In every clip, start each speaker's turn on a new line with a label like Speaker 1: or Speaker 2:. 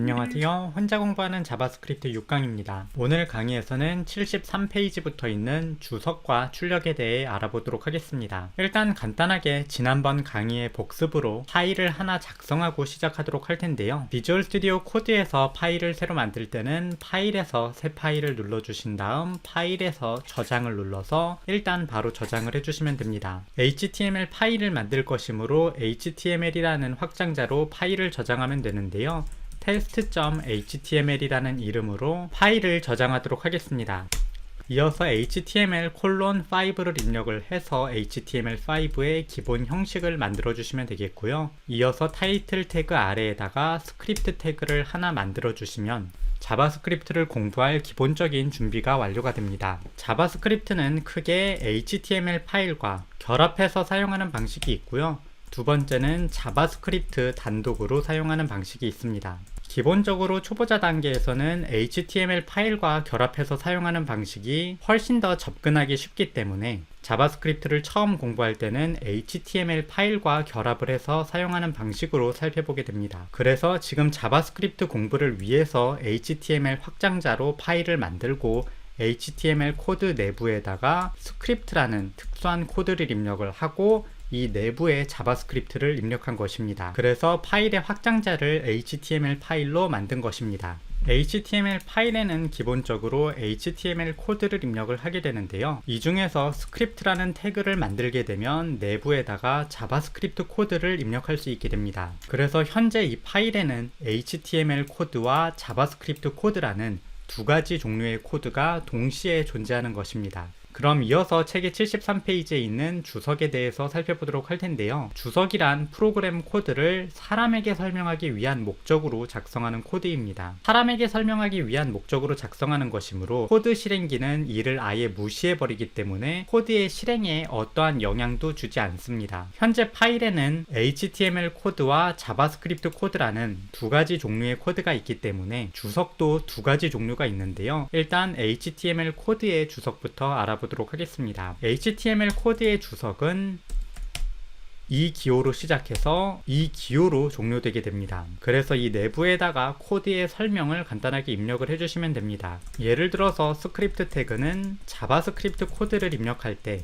Speaker 1: 안녕하세요. 혼자 공부하는 자바스크립트 6강입니다. 오늘 강의에서는 73페이지부터 있는 주석과 출력에 대해 알아보도록 하겠습니다. 일단 간단하게 지난번 강의의 복습으로 파일을 하나 작성하고 시작하도록 할 텐데요. 비주얼 스튜디오 코드에서 파일을 새로 만들 때는 파일에서 새 파일을 눌러주신 다음 파일에서 저장을 눌러서 일단 바로 저장을 해주시면 됩니다. HTML 파일을 만들 것이므로 HTML이라는 확장자로 파일을 저장하면 되는데요. test.html이라는 이름으로 파일을 저장하도록 하겠습니다. 이어서 html:5를 입력을 해서 html5의 기본 형식을 만들어 주시면 되겠고요. 이어서 타이틀 태그 아래에다가 스크립트 태그를 하나 만들어 주시면 자바스크립트를 공부할 기본적인 준비가 완료가 됩니다. 자바스크립트는 크게 HTML 파일과 결합해서 사용하는 방식이 있고요. 두 번째는 자바스크립트 단독으로 사용하는 방식이 있습니다. 기본적으로 초보자 단계에서는 HTML 파일과 결합해서 사용하는 방식이 훨씬 더 접근하기 쉽기 때문에 자바스크립트를 처음 공부할 때는 HTML 파일과 결합을 해서 사용하는 방식으로 살펴보게 됩니다. 그래서 지금 자바스크립트 공부를 위해서 HTML 확장자로 파일을 만들고 HTML 코드 내부에다가 스크립트라는 특수한 코드를 입력을 하고 이 내부에 자바스크립트를 입력한 것입니다. 그래서 파일의 확장자를 HTML 파일로 만든 것입니다. HTML 파일에는 기본적으로 HTML 코드를 입력을 하게 되는데요. 이 중에서 스크립트라는 태그를 만들게 되면 내부에다가 자바스크립트 코드를 입력할 수 있게 됩니다. 그래서 현재 이 파일에는 HTML 코드와 자바스크립트 코드라는 두 가지 종류의 코드가 동시에 존재하는 것입니다. 그럼 이어서 책의 73페이지에 있는 주석에 대해서 살펴보도록 할 텐데요. 주석이란 프로그램 코드를 사람에게 설명하기 위한 목적으로 작성하는 코드입니다. 사람에게 설명하기 위한 목적으로 작성하는 것이므로 코드 실행기는 이를 아예 무시해버리기 때문에 코드의 실행에 어떠한 영향도 주지 않습니다. 현재 파일에는 HTML 코드와 자바스크립트 코드라는 두 가지 종류의 코드가 있기 때문에 주석도 두 가지 종류가 있는데요. 일단 HTML 코드의 주석부터 알아보도록 하겠습니다. HTML 코드의 주석은 이 기호로 시작해서 이 기호로 종료되게 됩니다. 그래서 이 내부에다가 코드의 설명을 간단하게 입력을 해주시면 됩니다. 예를 들어서 스크립트 태그는 자바스크립트 코드를 입력할 때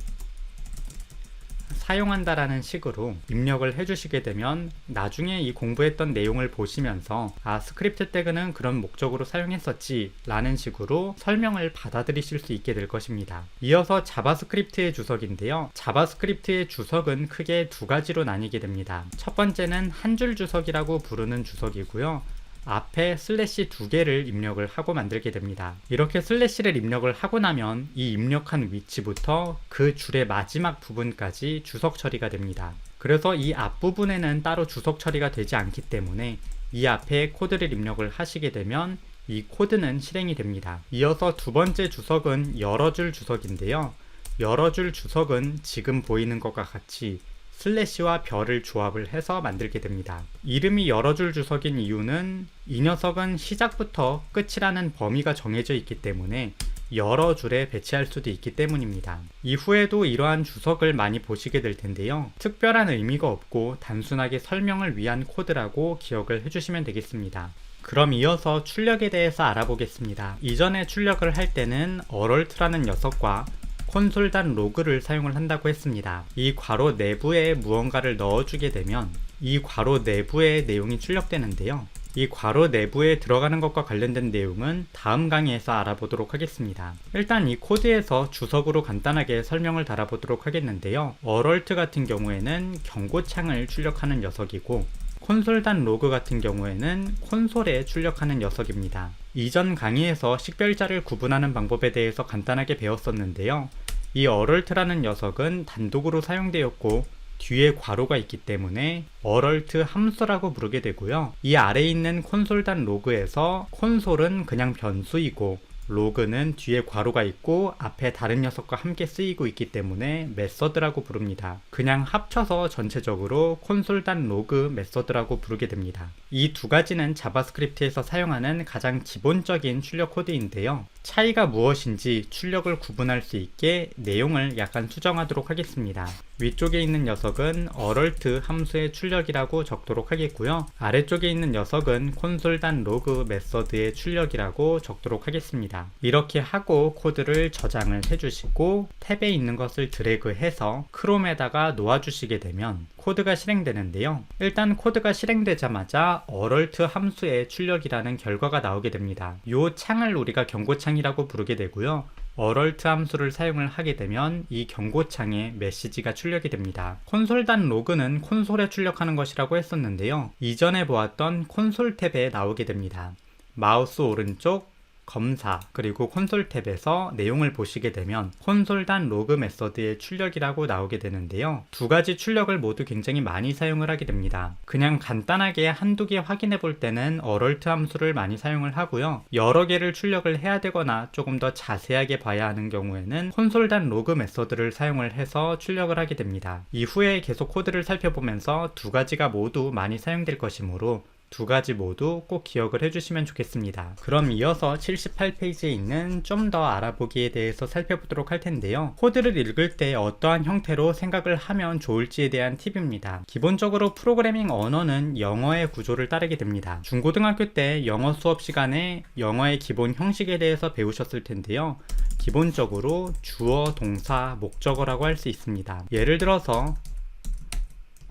Speaker 1: 사용한다라는 식으로 입력을 해주시게 되면 나중에 이 공부했던 내용을 보시면서 스크립트 태그는 그런 목적으로 사용했었지 라는 식으로 설명을 받아들이실 수 있게 될 것입니다. 이어서 자바스크립트의 주석인데요. 자바스크립트의 주석은 크게 두 가지로 나뉘게 됩니다. 첫 번째는 한 줄 주석이라고 부르는 주석이고요. 앞에 슬래시 두 개를 입력을 하고 만들게 됩니다. 이렇게 슬래시를 입력을 하고 나면 이 입력한 위치부터 그 줄의 마지막 부분까지 주석 처리가 됩니다. 그래서 이 앞부분에는 따로 주석 처리가 되지 않기 때문에 이 앞에 코드를 입력을 하시게 되면 이 코드는 실행이 됩니다. 이어서 두 번째 주석은 여러 줄 주석인데요. 여러 줄 주석은 지금 보이는 것과 같이 슬래시와 별을 조합을 해서 만들게 됩니다. 이름이 여러 줄 주석인 이유는 이 녀석은 시작부터 끝이라는 범위가 정해져 있기 때문에 여러 줄에 배치할 수도 있기 때문입니다. 이후에도 이러한 주석을 많이 보시게 될 텐데요. 특별한 의미가 없고 단순하게 설명을 위한 코드라고 기억을 해주시면 되겠습니다. 그럼 이어서 출력에 대해서 알아보겠습니다. 이전에 출력을 할 때는 어럴트라는 녀석과 콘솔.로그를 사용을 한다고 했습니다. 이 괄호 내부에 무언가를 넣어주게 되면 이 괄호 내부에 내용이 출력되는데요. 이 괄호 내부에 들어가는 것과 관련된 내용은 다음 강의에서 알아보도록 하겠습니다. 일단 이 코드에서 주석으로 간단하게 설명을 달아보도록 하겠는데요. 어럴트 같은 경우에는 경고창을 출력하는 녀석이고 콘솔.로그 같은 경우에는 콘솔에 출력하는 녀석입니다. 이전 강의에서 식별자를 구분하는 방법에 대해서 간단하게 배웠었는데요. 이 어럴트라는 녀석은 단독으로 사용되었고 뒤에 괄호가 있기 때문에 어럴트 함수라고 부르게 되고요. 이 아래에 있는 콘솔.로그에서 콘솔은 그냥 변수이고 로그는 뒤에 괄호가 있고 앞에 다른 녀석과 함께 쓰이고 있기 때문에 메서드라고 부릅니다. 그냥 합쳐서 전체적으로 console.log 메서드라고 부르게 됩니다. 이 두 가지는 자바스크립트에서 사용하는 가장 기본적인 출력 코드인데요. 차이가 무엇인지 출력을 구분할 수 있게 내용을 약간 수정하도록 하겠습니다. 위쪽에 있는 녀석은 alert 함수의 출력이라고 적도록 하겠고요. 아래쪽에 있는 녀석은 console.log 메서드의 출력이라고 적도록 하겠습니다. 이렇게 하고 코드를 저장을 해주시고 탭에 있는 것을 드래그해서 크롬에다가 놓아주시게 되면 코드가 실행되는데요. 일단 코드가 실행되자마자 alert 함수의 출력이라는 결과가 나오게 됩니다. 이 창을 우리가 경고창이라고 부르게 되고요. alert 함수를 사용을 하게 되면 이 경고창에 메시지가 출력이 됩니다. console.log는 콘솔에 출력하는 것이라고 했었는데요. 이전에 보았던 콘솔 탭에 나오게 됩니다. 마우스 오른쪽 검사 그리고 콘솔 탭에서 내용을 보시게 되면 console.log 메서드의 출력이라고 나오게 되는데요. 두 가지 출력을 모두 굉장히 많이 사용을 하게 됩니다. 그냥 간단하게 한두 개 확인해 볼 때는 alert 함수를 많이 사용을 하고요. 여러 개를 출력을 해야 되거나 조금 더 자세하게 봐야 하는 경우에는 console.log 메서드를 사용을 해서 출력을 하게 됩니다. 이후에 계속 코드를 살펴보면서 두 가지가 모두 많이 사용될 것이므로 두 가지 모두 꼭 기억을 해주시면 좋겠습니다. 그럼 이어서 78페이지에 있는 좀 더 알아보기에 대해서 살펴보도록 할 텐데요. 코드를 읽을 때 어떠한 형태로 생각을 하면 좋을지에 대한 팁입니다. 기본적으로 프로그래밍 언어는 영어의 구조를 따르게 됩니다. 중고등학교 때 영어 수업 시간에 영어의 기본 형식에 대해서 배우셨을 텐데요. 기본적으로 주어, 동사, 목적어라고 할 수 있습니다. 예를 들어서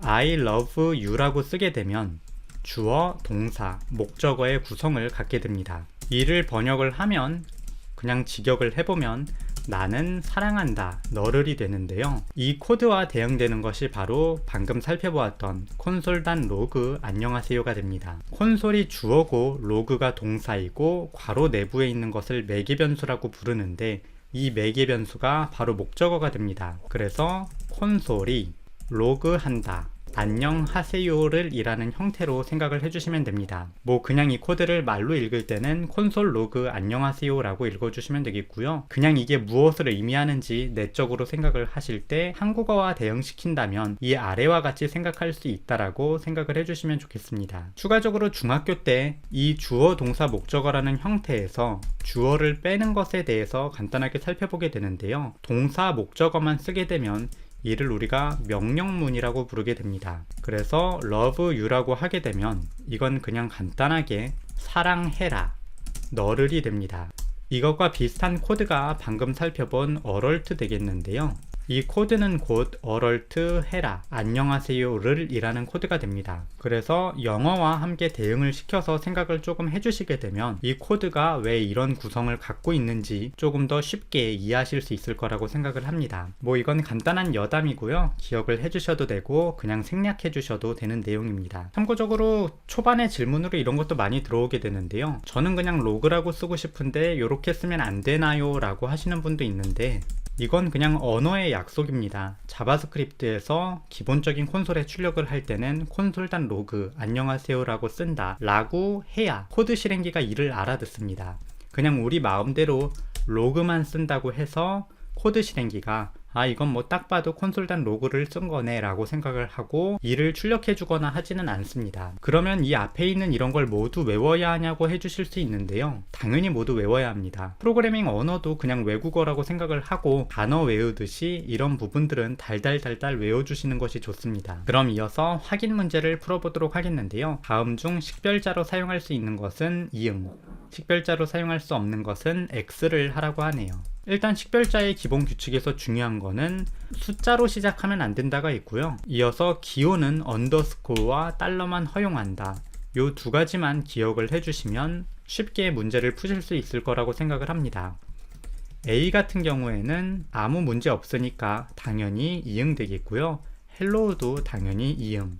Speaker 1: I love you라고 쓰게 되면 주어, 동사, 목적어의 구성을 갖게 됩니다. 이를 번역을 하면 그냥 직역을 해보면 나는 사랑한다, 너를이 되는데요. 이 코드와 대응되는 것이 바로 방금 살펴보았던 console.log 안녕하세요가 됩니다. 콘솔이 주어고 로그가 동사이고 괄호 내부에 있는 것을 매개변수라고 부르는데 이 매개변수가 바로 목적어가 됩니다. 그래서 콘솔이 로그한다, 안녕하세요를 이라는 형태로 생각을 해주시면 됩니다. 뭐 그냥 이 코드를 말로 읽을 때는 콘솔 로그 안녕하세요 라고 읽어주시면 되겠고요. 그냥 이게 무엇을 의미하는지 내적으로 생각을 하실 때 한국어와 대응시킨다면 이 아래와 같이 생각할 수 있다라고 생각을 해주시면 좋겠습니다. 추가적으로 중학교 때 이 주어 동사 목적어라는 형태에서 주어를 빼는 것에 대해서 간단하게 살펴보게 되는데요. 동사 목적어만 쓰게 되면 이를 우리가 명령문이라고 부르게 됩니다. 그래서 love you라고 하게 되면 이건 그냥 간단하게 사랑해라, 너를이 됩니다. 이것과 비슷한 코드가 방금 살펴본 alert 되겠는데요. 이 코드는 곧 alert 해라, 안녕하세요를 이라는 코드가 됩니다. 그래서 영어와 함께 대응을 시켜서 생각을 조금 해주시게 되면 이 코드가 왜 이런 구성을 갖고 있는지 조금 더 쉽게 이해하실 수 있을 거라고 생각을 합니다. 뭐 이건 간단한 여담이고요. 기억을 해주셔도 되고 그냥 생략해 주셔도 되는 내용입니다. 참고적으로 초반에 질문으로 이런 것도 많이 들어오게 되는데요. 저는 그냥 로그라고 쓰고 싶은데 이렇게 쓰면 안 되나요? 라고 하시는 분도 있는데 이건 그냥 언어의 약속입니다. 자바스크립트에서 기본적인 콘솔에 출력을 할 때는 console.log 안녕하세요 라고 쓴다 라고 해야 코드 실행기가 이를 알아듣습니다. 그냥 우리 마음대로 로그만 쓴다고 해서 코드 실행기가 이건 뭐 딱 봐도 console.log를 쓴 거네 라고 생각을 하고 이를 출력해 주거나 하지는 않습니다. 그러면 이 앞에 있는 이런 걸 모두 외워야 하냐고 해주실 수 있는데요. 당연히 모두 외워야 합니다. 프로그래밍 언어도 그냥 외국어라고 생각을 하고 단어 외우듯이 이런 부분들은 달달달달 외워주시는 것이 좋습니다. 그럼 이어서 확인 문제를 풀어보도록 하겠는데요. 다음 중 식별자로 사용할 수 있는 것은 이응, 식별자로 사용할 수 없는 것은 X를 하라고 하네요. 일단 식별자의 기본 규칙에서 중요한 거는 숫자로 시작하면 안 된다가 있고요. 이어서 기호는 언더스코어와 달러만 허용한다. 요 두 가지만 기억을 해주시면 쉽게 문제를 푸실 수 있을 거라고 생각을 합니다. A 같은 경우에는 아무 문제 없으니까 당연히 이응 되겠고요. 헬로우도 당연히 이응.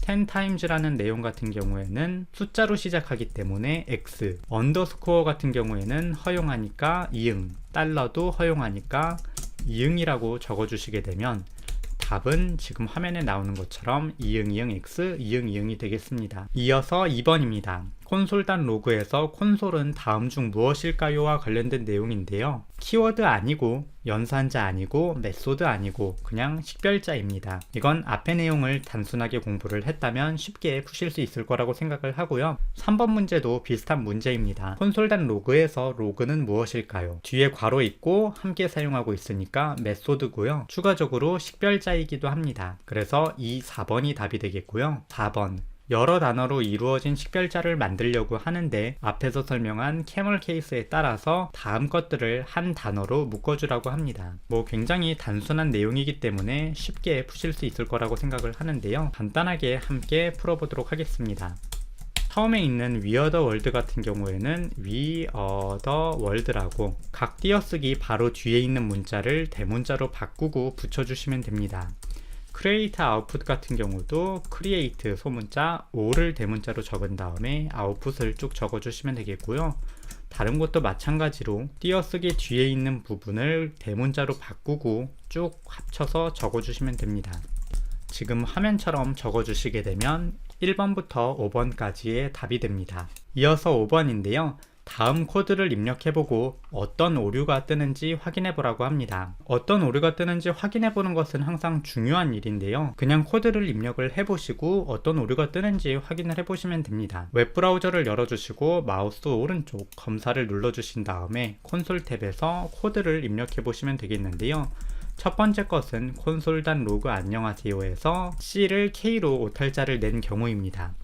Speaker 1: 10times라는 내용 같은 경우에는 숫자로 시작하기 때문에 X, 언더스코어 같은 경우에는 허용하니까 이응, 달러도 허용하니까 이응이라고 적어주시게 되면 답은 지금 화면에 나오는 것처럼 이응, 이응, X, 이응, 이응이 되겠습니다. 이어서 2번입니다. 콘솔 로그에서 콘솔은 다음 중 무엇일까요와 관련된 내용인데요. 키워드 아니고 연산자 아니고 메소드 아니고 그냥 식별자입니다. 이건 앞의 내용을 단순하게 공부를 했다면 쉽게 푸실 수 있을 거라고 생각을 하고요. 3번 문제도 비슷한 문제입니다. 콘솔 로그에서 로그는 무엇일까요? 뒤에 괄호 있고 함께 사용하고 있으니까 메소드고요. 추가적으로 식별자이기도 합니다. 그래서 이 4번이 답이 되겠고요. 4번 여러 단어로 이루어진 식별자를 만들려고 하는데 앞에서 설명한 캐멀 케이스에 따라서 다음 것들을 한 단어로 묶어주라고 합니다. 굉장히 단순한 내용이기 때문에 쉽게 푸실 수 있을 거라고 생각을 하는데요. 간단하게 함께 풀어보도록 하겠습니다. 처음에 있는 We the world 같은 경우에는 We the world라고 각 띄어쓰기 바로 뒤에 있는 문자를 대문자로 바꾸고 붙여주시면 됩니다. create output 같은 경우도 create 소문자 o를 대문자로 적은 다음에 output을 쭉 적어주시면 되겠고요. 다른 것도 마찬가지로 띄어쓰기 뒤에 있는 부분을 대문자로 바꾸고 쭉 합쳐서 적어주시면 됩니다. 지금 화면처럼 적어주시게 되면 1번부터 5번까지의 답이 됩니다. 이어서 5번인데요. 다음 코드를 입력해보고 어떤 오류가 뜨는지 확인해보라고 합니다. 어떤 오류가 뜨는지 확인해보는 것은 항상 중요한 일인데요. 그냥 코드를 입력을 해보시고 어떤 오류가 뜨는지 확인을 해보시면 됩니다. 웹브라우저를 열어주시고 마우스 오른쪽 검사를 눌러주신 다음에 콘솔 탭에서 코드를 입력해보시면 되겠는데요. 첫 번째 것은 콘솔.log 안녕하세요에서 C를 K로 오탈자를 낸 경우입니다.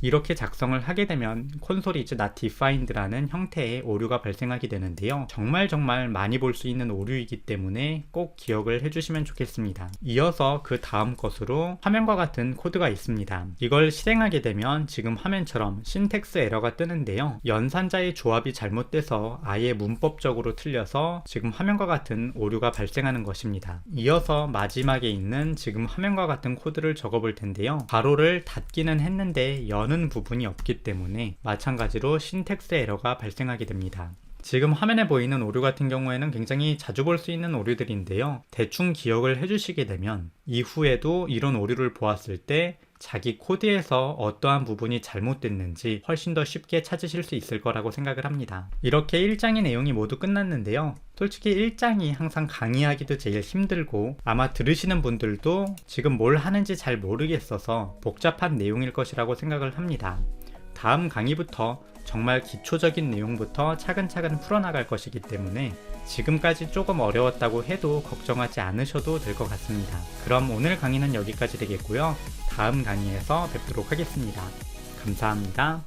Speaker 1: 이렇게 작성을 하게 되면 콘솔이 is not defined라는 형태의 오류가 발생하게 되는데요. 정말 많이 볼 수 있는 오류이기 때문에 꼭 기억을 해주시면 좋겠습니다. 이어서 그 다음 것으로 화면과 같은 코드가 있습니다. 이걸 실행하게 되면 지금 화면처럼 신텍스 에러가 뜨는데요. 연산자의 조합이 잘못돼서 아예 문법적으로 틀려서 지금 화면과 같은 오류가 발생하는 것입니다. 이어서 마지막에 있는 지금 화면과 같은 코드를 적어 볼 텐데요. 괄호를 닫기는 했는데 여는 부분이 없기 때문에 마찬가지로 신텍스 에러가 발생하게 됩니다. 지금 화면에 보이는 오류 같은 경우에는 굉장히 자주 볼 수 있는 오류들인데요. 대충 기억을 해주시게 되면 이후에도 이런 오류를 보았을 때 자기 코드에서 어떠한 부분이 잘못됐는지 훨씬 더 쉽게 찾으실 수 있을 거라고 생각을 합니다. 이렇게 1장의 내용이 모두 끝났는데요. 솔직히 1장이 항상 강의하기도 제일 힘들고 아마 들으시는 분들도 지금 뭘 하는지 잘 모르겠어서 복잡한 내용일 것이라고 생각을 합니다. 다음 강의부터 정말 기초적인 내용부터 차근차근 풀어나갈 것이기 때문에 지금까지 조금 어려웠다고 해도 걱정하지 않으셔도 될 것 같습니다. 그럼 오늘 강의는 여기까지 되겠고요. 다음 강의에서 뵙도록 하겠습니다. 감사합니다.